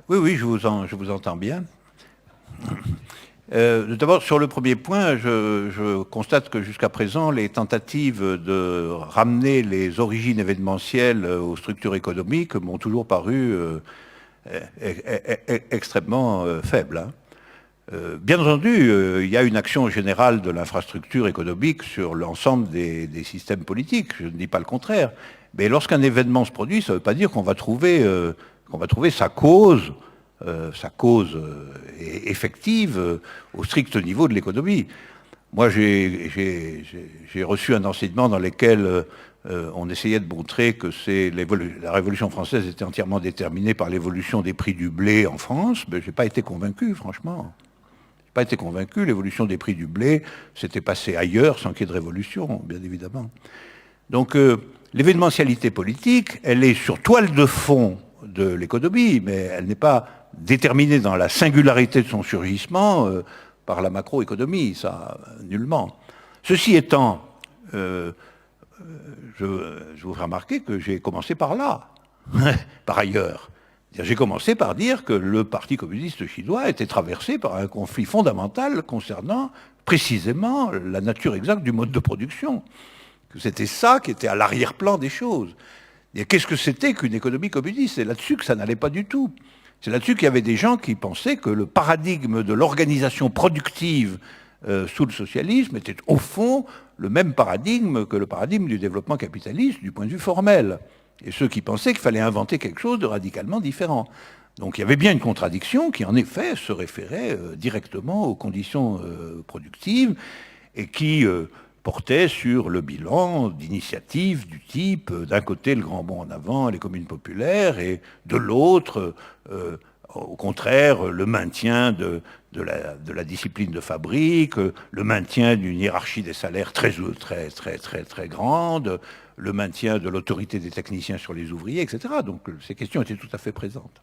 Oui, oui, je vous entends bien. D'abord, sur le premier point, je constate que jusqu'à présent, les tentatives de ramener les origines événementielles aux structures économiques m'ont toujours paru extrêmement faibles, hein. Bien entendu, il y a une action générale de l'infrastructure économique sur l'ensemble des systèmes politiques, je ne dis pas le contraire. Mais lorsqu'un événement se produit, ça ne veut pas dire qu'on va trouver sa cause effective au strict niveau de l'économie. Moi, j'ai reçu un enseignement dans lequel on essayait de montrer que la Révolution française était entièrement déterminée par l'évolution des prix du blé en France, mais je n'ai pas été convaincu, franchement. Je n'ai pas été convaincu. L'évolution des prix du blé s'était passée ailleurs sans qu'il y ait de révolution, bien évidemment. Donc, l'événementialité politique, elle est sur toile de fond de l'économie, mais elle n'est pas déterminée dans la singularité de son surgissement par la macroéconomie, ça, nullement. Ceci étant, je vous ferai remarquer que j'ai commencé par là, par ailleurs. J'ai commencé par dire que le Parti communiste chinois était traversé par un conflit fondamental concernant précisément la nature exacte du mode de production. Que c'était ça qui était à l'arrière-plan des choses. Et qu'est-ce que c'était qu'une économie communiste? C'est là-dessus que ça n'allait pas du tout. C'est là-dessus qu'il y avait des gens qui pensaient que le paradigme de l'organisation productive sous le socialisme était au fond le même paradigme que le paradigme du développement capitaliste du point de vue formel. Et ceux qui pensaient qu'il fallait inventer quelque chose de radicalement différent. Donc il y avait bien une contradiction qui en effet se référait directement aux conditions productives et qui portait sur le bilan d'initiatives du type, d'un côté le grand bond en avant, les communes populaires, et de l'autre, au contraire, le maintien de la discipline de fabrique, le maintien d'une hiérarchie des salaires très grande, le maintien de l'autorité des techniciens sur les ouvriers, etc. Donc ces questions étaient tout à fait présentes.